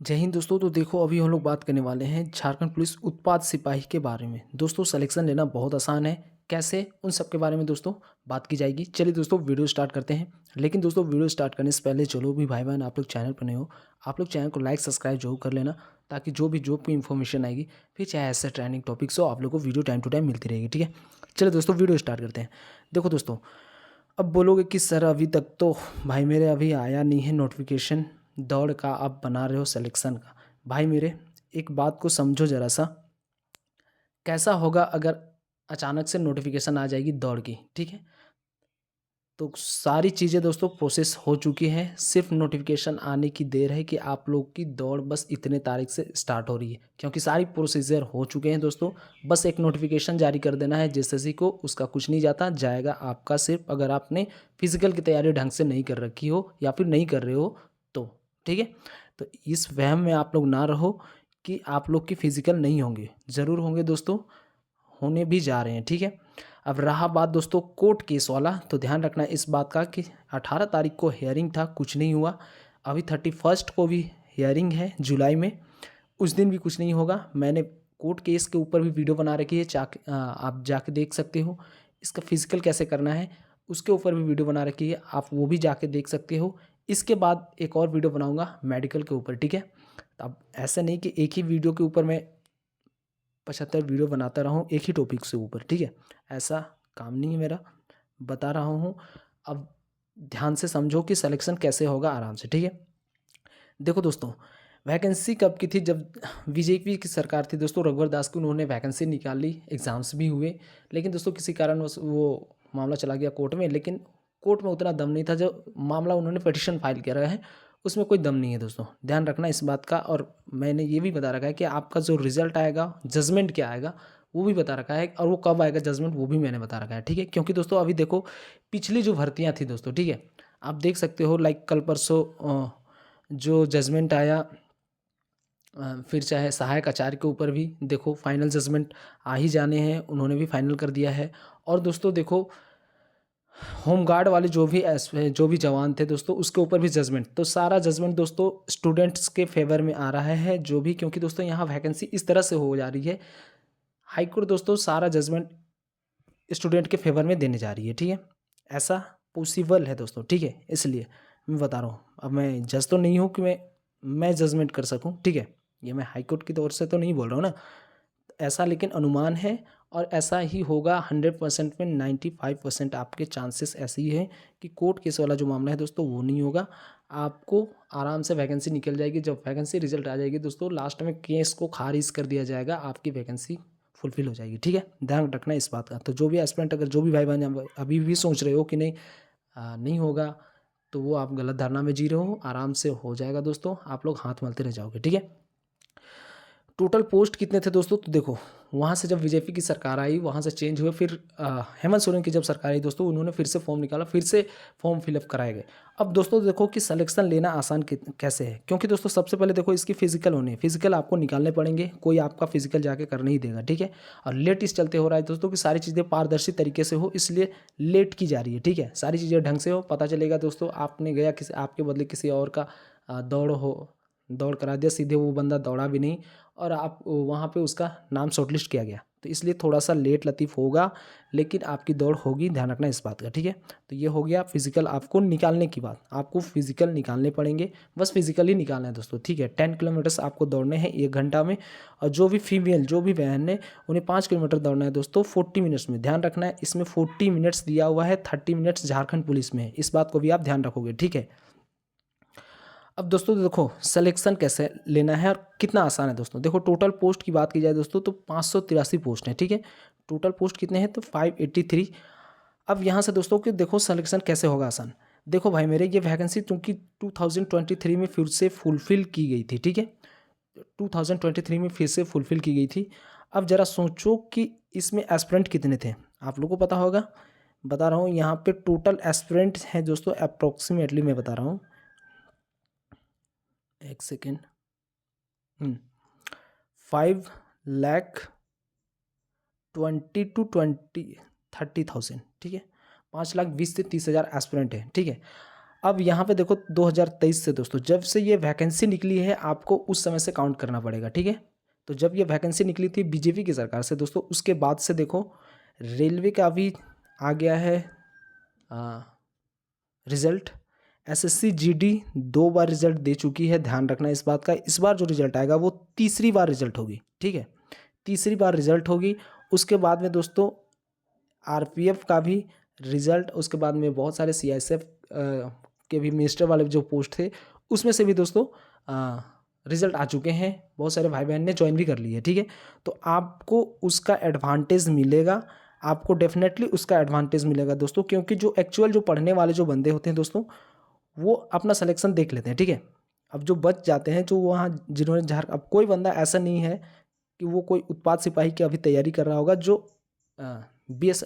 जय हिंद दोस्तों। तो देखो, अभी हम लोग बात करने वाले हैं झारखंड पुलिस उत्पाद सिपाही के बारे में। दोस्तों, सिलेक्शन लेना बहुत आसान है, कैसे, उन सब के बारे में दोस्तों बात की जाएगी। चलिए दोस्तों, वीडियो स्टार्ट करते हैं। लेकिन दोस्तों, वीडियो स्टार्ट करने से पहले चलो भी भाई बहन, आप लोग चैनल पर नए हो, आप लोग चैनल को लाइक सब्सक्राइब जरूर कर लेना, ताकि जो भी इन्फॉर्मेशन आएगी, फिर चाहे ऐसे ट्रेंडिंग टॉपिक्स हो, आप लोग को वीडियो टाइम टू टाइम मिलती रहेगी। ठीक है, चलिए दोस्तों वीडियो स्टार्ट करते हैं। देखो दोस्तों, अब बोलोगे कि सर अभी तक तो भाई मेरे अभी आया नहीं है नोटिफिकेशन दौड़ का, आप बना रहे हो सिलेक्शन का। भाई मेरे, एक बात को समझो ज़रा सा, कैसा होगा अगर अचानक से नोटिफिकेशन आ जाएगी दौड़ की। ठीक है, तो सारी चीज़ें दोस्तों प्रोसेस हो चुकी हैं, सिर्फ नोटिफिकेशन आने की देर है कि आप लोग की दौड़ बस इतने तारीख से स्टार्ट हो रही है, क्योंकि सारी प्रोसीजर हो चुके हैं दोस्तों। बस एक नोटिफिकेशन जारी कर देना है जेएसएससी को, उसका कुछ नहीं जाता जाएगा आपका, सिर्फ अगर आपने फिजिकल की तैयारी ढंग से नहीं कर रखी हो या फिर नहीं कर रहे हो तो। ठीक है, तो इस वहम में आप लोग ना रहो कि आप लोग की फिजिकल नहीं होंगे, ज़रूर होंगे दोस्तों, होने भी जा रहे हैं। ठीक है, अब रहा बात दोस्तों कोर्ट केस वाला, तो ध्यान रखना इस बात का कि 18 तारीख को हियरिंग था, कुछ नहीं हुआ। अभी 31 को भी हियरिंग है जुलाई में, उस दिन भी कुछ नहीं होगा। मैंने कोर्ट केस के ऊपर भी वीडियो बना रखी है, आप जाके देख सकते हो। इसका फिजिकल कैसे करना है उसके ऊपर भी वीडियो बना रखी है, आप वो भी जाके देख सकते हो। इसके बाद एक और वीडियो बनाऊंगा मेडिकल के ऊपर। ठीक है, अब ऐसा नहीं कि एक ही वीडियो के ऊपर मैं 75 वीडियो बनाता रहा हूँ एक ही टॉपिक से ऊपर। ठीक है, ऐसा काम नहीं है मेरा, बता रहा हूँ। अब ध्यान से समझो कि सिलेक्शन कैसे होगा आराम से। ठीक है, देखो दोस्तों, वैकेंसी कब की थी, जब बीजेपी की सरकार थी दोस्तों, रघुवर दास की, उन्होंने वैकेंसी निकाली, एग्ज़ाम्स भी हुए। लेकिन दोस्तों किसी कारण वो मामला चला गया कोर्ट में, लेकिन कोर्ट में उतना दम नहीं था, जो मामला उन्होंने पिटिशन फाइल किया है उसमें कोई दम नहीं है दोस्तों, ध्यान रखना इस बात का। और मैंने ये भी बता रखा है कि आपका जो रिजल्ट आएगा, जजमेंट क्या आएगा वो भी बता रखा है, और वो कब आएगा जजमेंट वो भी मैंने बता रखा है। ठीक है, क्योंकि दोस्तों अभी देखो, पिछली जो भर्तियां थी दोस्तों, ठीक है, आप देख सकते हो, लाइक कल परसों जो जजमेंट आया, फिर चाहे सहायक आचार्य के ऊपर भी देखो फाइनल जजमेंट आ ही जाने हैं, उन्होंने भी फाइनल कर दिया है। और दोस्तों देखो, होमगार्ड वाले जो भी जवान थे दोस्तों, उसके ऊपर भी जजमेंट, तो सारा जजमेंट दोस्तों स्टूडेंट्स के फेवर में आ रहा है जो भी, क्योंकि दोस्तों यहाँ वैकेंसी इस तरह से हो जा रही है, हाईकोर्ट दोस्तों सारा जजमेंट स्टूडेंट के फेवर में देने जा रही है। ठीक है, ऐसा पॉसिबल है दोस्तों। ठीक है, इसलिए मैं बता रहा हूँ, अब मैं जज तो नहीं हूँ कि मैं जजमेंट कर सकूँ। ठीक है, ये मैं हाईकोर्ट की तौर से तो नहीं बोल रहा हूँ ना, ऐसा लेकिन अनुमान है, और ऐसा ही होगा 100% में। 95% आपके चांसेस ऐसे ही हैं कि कोर्ट केस वाला जो मामला है दोस्तों वो नहीं होगा, आपको आराम से वैकेंसी निकल जाएगी। जब वैकेंसी रिजल्ट आ जाएगी दोस्तों, लास्ट में केस को खारिज कर दिया जाएगा, आपकी वैकेंसी फुलफिल हो जाएगी। ठीक है, ध्यान रखना इस बात का। तो जो भी एस्पिरेंट, अगर जो भी भाई बहन अभी भी सोच रहे हो कि नहीं नहीं होगा, तो वो आप गलत धारणा में जी रहे हो, आराम से हो जाएगा दोस्तों, आप लोग हाथ मलते रह जाओगे। ठीक है, टोटल पोस्ट कितने थे दोस्तों, तो देखो, वहाँ से जब बीजेपी की सरकार आई, वहाँ से चेंज हुए, फिर हेमंत सोरेन की जब सरकार आई दोस्तों, उन्होंने फिर से फॉर्म निकाला, फिर से फॉर्म फिलअप कराए गए। अब दोस्तों देखो कि सिलेक्शन लेना आसान कैसे है, क्योंकि दोस्तों सबसे पहले देखो इसकी फिजिकल होनी है, फिजिकल आपको निकालने पड़ेंगे, कोई आपका फिजिकल जाके कर नहीं देगा। ठीक है, और लेट इस चलते हो रहा है दोस्तों कि सारी चीज़ें पारदर्शी तरीके से हो, इसलिए लेट की जा रही है। ठीक है, सारी चीज़ें ढंग से हो, पता चलेगा दोस्तों, आपने गया किसी, आपके बदले किसी और का दौड़ करा दिया, सीधे वो बंदा दौड़ा भी नहीं, और आप वहाँ पे उसका नाम शॉर्टलिस्ट किया गया, तो इसलिए थोड़ा सा लेट लतीफ़ होगा, लेकिन आपकी दौड़ होगी, ध्यान रखना इस बात का। ठीक है, तो ये हो गया फिजिकल आपको निकालने की बात, आपको फिजिकल निकालने पड़ेंगे, बस फिजिकल ही निकालना है दोस्तों। ठीक है, 10 किलोमीटर्स आपको दौड़ने हैं 1 घंटा में, और जो भी फीमेल, जो भी बहन है, उन्हें 5 किलोमीटर दौड़ना है दोस्तों 40 मिनट्स में। ध्यान रखना है, इसमें 40 मिनट्स दिया हुआ है, 30 मिनट्स झारखंड पुलिस में है, इस बात को भी आप ध्यान रखोगे। ठीक है, अब दोस्तों देखो सिलेक्शन कैसे लेना है और कितना आसान है दोस्तों। देखो टोटल पोस्ट की बात की जाए दोस्तों, तो 583 पोस्ट हैं। ठीक है, टोटल पोस्ट कितने हैं, तो 583। अब यहाँ से दोस्तों कि देखो सिलेक्शन कैसे होगा आसान। देखो भाई मेरे, ये वैकेंसी चूँकि 2023 में फिर से फुलफ़िल की गई थी। ठीक है, 2023 में फिर से फुलफ़िल की गई थी। अब ज़रा सोचो कि इसमें एस्पिरेंट कितने थे, आप लोगों को पता होगा, बता रहा हूँ यहाँ पे टोटल एस्पिरेंट हैं दोस्तों, अप्रॉक्सीमेटली मैं बता रहा हूँ, एक सेकेंड, 5,20,000 to 30,000। ठीक है, 5,20,000 से 30,000 एस्पिरेंट है। ठीक है, अब यहाँ पे देखो 2023 से दोस्तों जब से ये वैकेंसी निकली है आपको उस समय से काउंट करना पड़ेगा, ठीक है। तो जब ये वैकेंसी निकली थी बीजेपी की सरकार से दोस्तों, उसके बाद से देखो रेलवे का भी आ गया है रिजल्ट। एसएससी जीडी 2 बार रिजल्ट दे चुकी है, ध्यान रखना इस बात का। इस बार जो रिजल्ट आएगा वो तीसरी बार रिजल्ट होगी, ठीक है, तीसरी बार रिजल्ट होगी। उसके बाद में दोस्तों आरपीएफ का भी रिजल्ट, उसके बाद में बहुत सारे सीआईएसएफ के भी मिनिस्टर वाले जो पोस्ट थे उसमें से भी दोस्तों रिजल्ट आ चुके हैं। बहुत सारे भाई बहन ने ज्वाइन भी कर ली है, ठीक है। तो आपको उसका एडवांटेज मिलेगा, आपको डेफिनेटली उसका एडवांटेज मिलेगा दोस्तों, क्योंकि जो एक्चुअल जो पढ़ने वाले जो बंदे होते हैं दोस्तों वो अपना सिलेक्शन देख लेते हैं, ठीक है। अब जो बच जाते हैं जो वहाँ जिन्होंने अब कोई बंदा ऐसा नहीं है कि वो कोई उत्पाद सिपाही की अभी तैयारी कर रहा होगा जो BS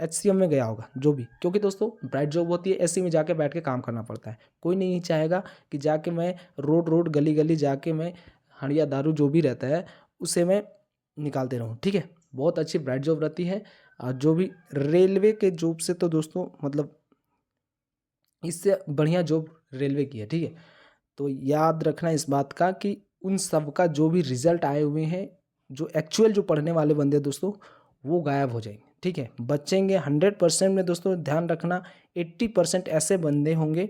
HCM में गया होगा जो भी, क्योंकि दोस्तों ब्राइट जॉब होती है, एसी में जाके बैठ के काम करना पड़ता है। कोई नहीं चाहेगा कि जाके मैं रोड गली गली जाके मैं हड़िया दारू जो भी रहता है उसे मैं निकालते रहूँ, ठीक है। बहुत अच्छी ब्राइट जॉब रहती है। और जो भी रेलवे के जॉब से तो दोस्तों मतलब इससे बढ़िया जॉब रेलवे की है, ठीक है। तो याद रखना इस बात का कि उन सब का जो भी रिजल्ट आए हुए हैं, जो एक्चुअल जो पढ़ने वाले बंदे दोस्तों वो गायब हो जाएंगे, ठीक है। बचेंगे 100% में दोस्तों, ध्यान रखना 80% ऐसे बंदे होंगे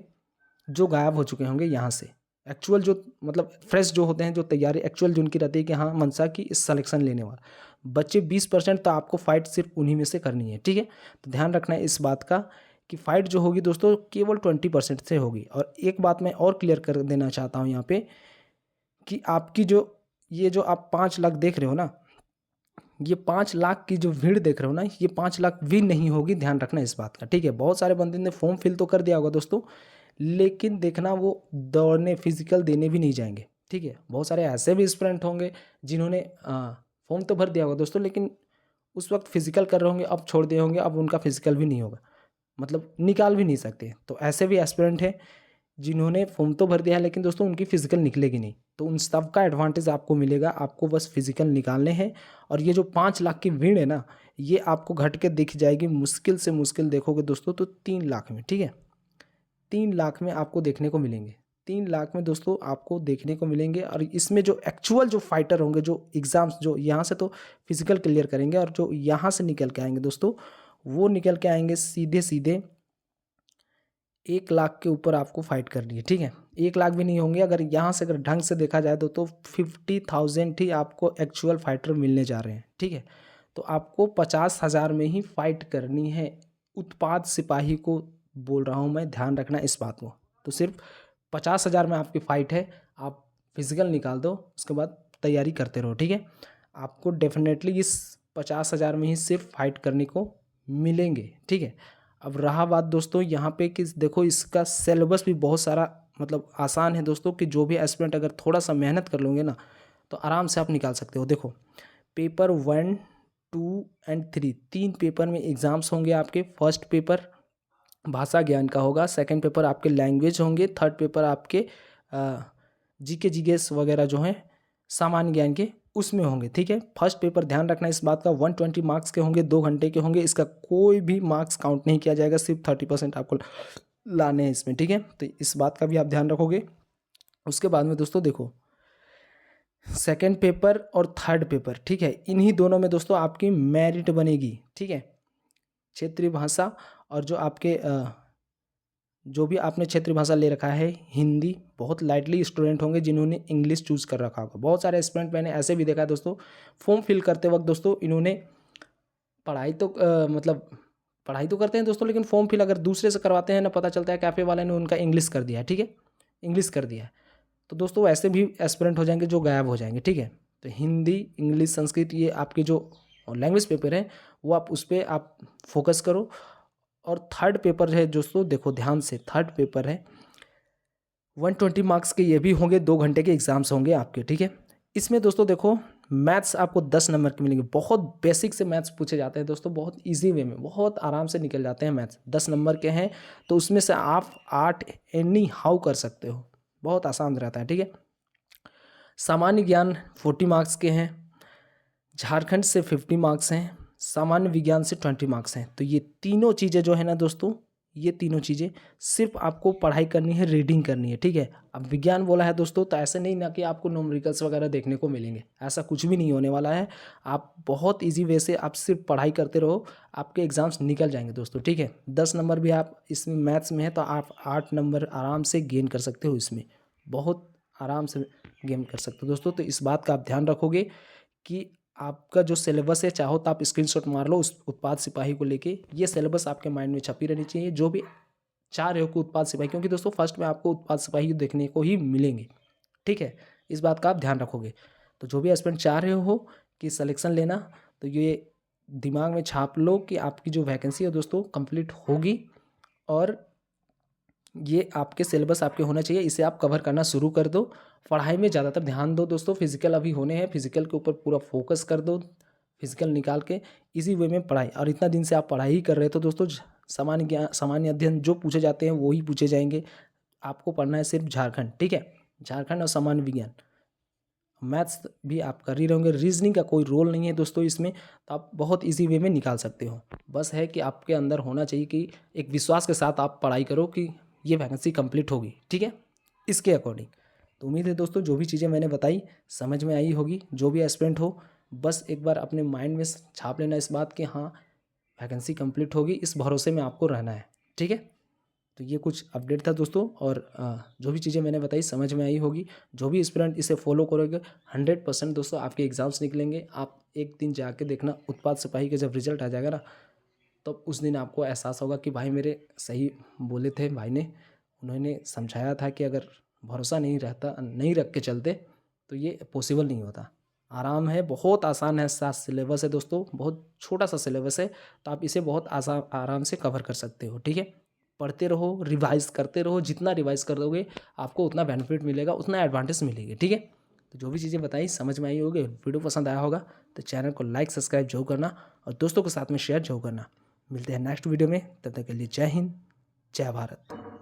जो गायब हो चुके होंगे यहाँ से। एक्चुअल जो मतलब फ्रेश जो होते हैं, जो तैयारी एक्चुअल जिनकी रहती है कि हाँ मनसा की इस सिलेक्शन लेने वाला, बच्चे 20% तो आपको फाइट सिर्फ उन्हीं में से करनी है, ठीक है। तो ध्यान रखना है इस बात का कि फाइट जो होगी दोस्तों केवल 20% से होगी। और एक बात मैं और क्लियर कर देना चाहता हूँ यहाँ पे कि आपकी जो ये जो आप 5 लाख देख रहे हो ना, ये 5 लाख की जो भीड़ देख रहे हो ना, ये 5 लाख भी नहीं होगी, ध्यान रखना इस बात का, ठीक है। बहुत सारे बंदे ने फॉर्म फिल तो कर दिया होगा दोस्तों, लेकिन देखना वो दौड़ने फिजिकल देने भी नहीं जाएंगे, ठीक है। बहुत सारे ऐसे भी एस्पिरेंट होंगे जिन्होंने फॉर्म तो भर दिया होगा दोस्तों, लेकिन उस वक्त फिजिकल कर रहे होंगे, अब छोड़ दिए होंगे, अब उनका फिजिकल भी नहीं होगा, मतलब निकाल भी नहीं सकते। तो ऐसे भी एस्पिरेंट हैं जिन्होंने फॉर्म तो भर दिया है लेकिन दोस्तों उनकी फिजिकल निकलेगी नहीं। तो उन सब का एडवांटेज आपको मिलेगा, आपको बस फिजिकल निकालने हैं। और ये जो 5 लाख की भीड़ है ना, ये आपको घट के दिख जाएगी मुश्किल से मुश्किल देखोगे दोस्तों तो 3 लाख में, ठीक है। 3 लाख में आपको देखने को मिलेंगे, 3 लाख में दोस्तों आपको देखने को मिलेंगे। और इसमें जो एक्चुअल जो फाइटर होंगे, जो एग्ज़ाम्स जो यहाँ से तो फिजिकल क्लियर करेंगे, और जो यहाँ से निकल के आएंगे दोस्तों वो निकल के आएंगे सीधे सीधे 1 लाख के ऊपर आपको फाइट करनी है, ठीक है। 1 लाख भी नहीं होंगे, अगर यहाँ से अगर ढंग से देखा जाए तो 50,000 ही आपको एक्चुअल फाइटर मिलने जा रहे हैं, ठीक है। तो आपको 50,000 में ही फाइट करनी है। उत्पाद सिपाही को बोल रहा हूँ मैं, ध्यान रखना इस बात को। तो सिर्फ 50,000 में आपकी फ़ाइट है, आप फिजिकल निकाल दो, उसके बाद तैयारी करते रहो, ठीक है। आपको डेफिनेटली इस 50,000 में ही सिर्फ फाइट करने को मिलेंगे, ठीक है। अब रहा बात दोस्तों यहाँ पे कि देखो इसका सिलेबस भी बहुत सारा मतलब आसान है दोस्तों, कि जो भी एस्पिरेंट अगर थोड़ा सा मेहनत कर लोगे ना तो आराम से आप निकाल सकते हो। देखो पेपर 1, 2 एंड 3, 3 पेपर में एग्ज़ाम्स होंगे आपके। फर्स्ट पेपर भाषा ज्ञान का होगा, सेकंड पेपर आपके लैंग्वेज होंगे, थर्ड पेपर आपके जीके जीएस वगैरह जो हैं सामान्य ज्ञान के उसमें होंगे, ठीक है। फर्स्ट पेपर ध्यान रखना इस बात का 120 मार्क्स के होंगे, 2 घंटे के होंगे। इसका कोई भी मार्क्स काउंट नहीं किया जाएगा, सिर्फ 30% आपको लाने हैं इसमें, ठीक है। तो इस बात का भी आप ध्यान रखोगे। उसके बाद में दोस्तों देखो सेकेंड पेपर और थर्ड पेपर, ठीक है, इन्हीं दोनों में दोस्तों आपकी मेरिट बनेगी, ठीक है। क्षेत्रीय भाषा और जो आपके जो भी आपने क्षेत्रीय भाषा ले रखा है हिंदी, बहुत लाइटली स्टूडेंट होंगे जिन्होंने इंग्लिश चूज़ कर रखा होगा। बहुत सारे स्टूडेंट मैंने ऐसे भी देखा है दोस्तों, फॉर्म फिल करते वक्त दोस्तों इन्होंने पढ़ाई तो मतलब पढ़ाई तो करते हैं दोस्तों, लेकिन फॉर्म फिल अगर दूसरे से करवाते हैं ना, पता चलता है कैफ़े वाले ने उनका इंग्लिश कर दिया है, ठीक है, इंग्लिश कर दिया है। तो दोस्तों ऐसे भी एस्पिरेंट हो जाएंगे जो गायब हो जाएंगे, ठीक है। तो हिंदी, इंग्लिश, संस्कृत, ये आपके जो लैंग्वेज पेपर है वो आप उस पर आप फोकस करो। और थर्ड पेपर है दोस्तों, देखो ध्यान से, थर्ड पेपर है 120 मार्क्स के, ये भी होंगे, 2 घंटे के एग्जाम्स होंगे आपके, ठीक है। इसमें दोस्तों देखो मैथ्स आपको 10 नंबर के मिलेंगे। बहुत बेसिक से मैथ्स पूछे जाते हैं दोस्तों, बहुत इजी वे में, बहुत आराम से निकल जाते हैं मैथ्स, 10 नंबर के हैं। तो उसमें से आप 8 एनी हाउ कर सकते हो, बहुत आसान रहता है, ठीक है। सामान्य ज्ञान 40 मार्क्स के हैं, झारखंड से 50 मार्क्स हैं, सामान्य विज्ञान से 20 मार्क्स हैं। तो ये तीनों चीज़ें जो है ना दोस्तों, ये तीनों चीज़ें सिर्फ आपको पढ़ाई करनी है, रीडिंग करनी है, ठीक है। अब विज्ञान बोला है दोस्तों, तो ऐसे नहीं ना कि आपको न्यूमेरिकल्स वगैरह देखने को मिलेंगे, ऐसा कुछ भी नहीं होने वाला है। आप बहुत ईजी वे से आप सिर्फ पढ़ाई करते रहो, आपके एग्ज़ाम्स निकल जाएंगे दोस्तों, ठीक है। 10 नंबर भी आप इसमें मैथ्स में है तो आप 8 नंबर आराम से गेन कर सकते हो, इसमें बहुत आराम से गेन कर सकते हो दोस्तों। तो इस बात का आप ध्यान रखोगे कि आपका जो सिलेबस है, चाहो तो आप स्क्रीनशॉट मार लो उस उत्पाद सिपाही को लेके, ये सिलेबस आपके माइंड में छपी रहनी चाहिए। जो भी चाह रहे हो कि उत्पाद सिपाही, क्योंकि दोस्तों फर्स्ट में आपको उत्पाद सिपाही देखने को ही मिलेंगे, ठीक है। इस बात का आप ध्यान रखोगे। तो जो भी एस्पिरेंट चाह रहे हो कि सिलेक्शन लेना, तो ये दिमाग में छाप लो कि आपकी जो वैकेंसी है दोस्तों कंप्लीट होगी, और ये आपके सिलेबस आपके होना चाहिए, इसे आप कवर करना शुरू कर दो। पढ़ाई में ज़्यादातर ध्यान दो दोस्तों, फिजिकल अभी होने हैं, फिजिकल के ऊपर पूरा फोकस कर दो, फिजिकल निकाल के इसी वे में पढ़ाई। और इतना दिन से आप पढ़ाई ही कर रहे हो तो दोस्तों सामान्य ज्ञान, सामान्य अध्ययन जो पूछे जाते हैं वो ही पूछे जाएंगे। आपको पढ़ना है सिर्फ झारखंड, ठीक है, झारखंड और सामान्य विज्ञान। मैथ्स भी आप कर ही रहोगे, रीजनिंग का कोई रोल नहीं है दोस्तों इसमें, तो आप बहुत इजी वे में निकाल सकते हो। बस है कि आपके अंदर होना चाहिए कि एक विश्वास के साथ आप पढ़ाई करो कि ये वैकेंसी कंप्लीट होगी, ठीक है, इसके अकॉर्डिंग। तो उम्मीद है दोस्तों जो भी चीज़ें मैंने बताई समझ में आई होगी। जो भी एस्पिरेंट हो, बस एक बार अपने माइंड में छाप लेना इस बात कि हाँ वैकेंसी कंप्लीट होगी, इस भरोसे में आपको रहना है, ठीक है। तो ये कुछ अपडेट था दोस्तों, और जो भी चीज़ें मैंने बताई समझ में आई होगी। जो भी एस्पिरेंट इसे फॉलो करोगे 100% दोस्तों आपके एग्ज़ाम्स निकलेंगे। आप एक दिन जाके देखना, उत्पाद सिपाही का जब रिजल्ट आ जाएगा ना, तो उस दिन आपको एहसास होगा कि भाई मेरे सही बोले थे भाई ने, उन्होंने समझाया था कि अगर भरोसा नहीं रहता, नहीं रख के चलते तो ये पॉसिबल नहीं होता। आराम है, बहुत आसान है, सा सिलेबस है दोस्तों, बहुत छोटा सा सिलेबस है, तो आप इसे बहुत आसान आराम से कवर कर सकते हो, ठीक है। पढ़ते रहो, रिवाइज करते रहो, जितना रिवाइज कर दोगे आपको उतना बेनिफिट मिलेगा, उतना एडवांटेज मिलेगी, ठीक है। तो जो भी चीज़ें बताई समझ में आई होगी, वीडियो पसंद आया होगा तो चैनल को लाइक सब्सक्राइब जरूर करना, और दोस्तों के साथ में शेयर जरूर करना। मिलते हैं नेक्स्ट वीडियो में, तब तक के लिए जय हिंद, जय भारत।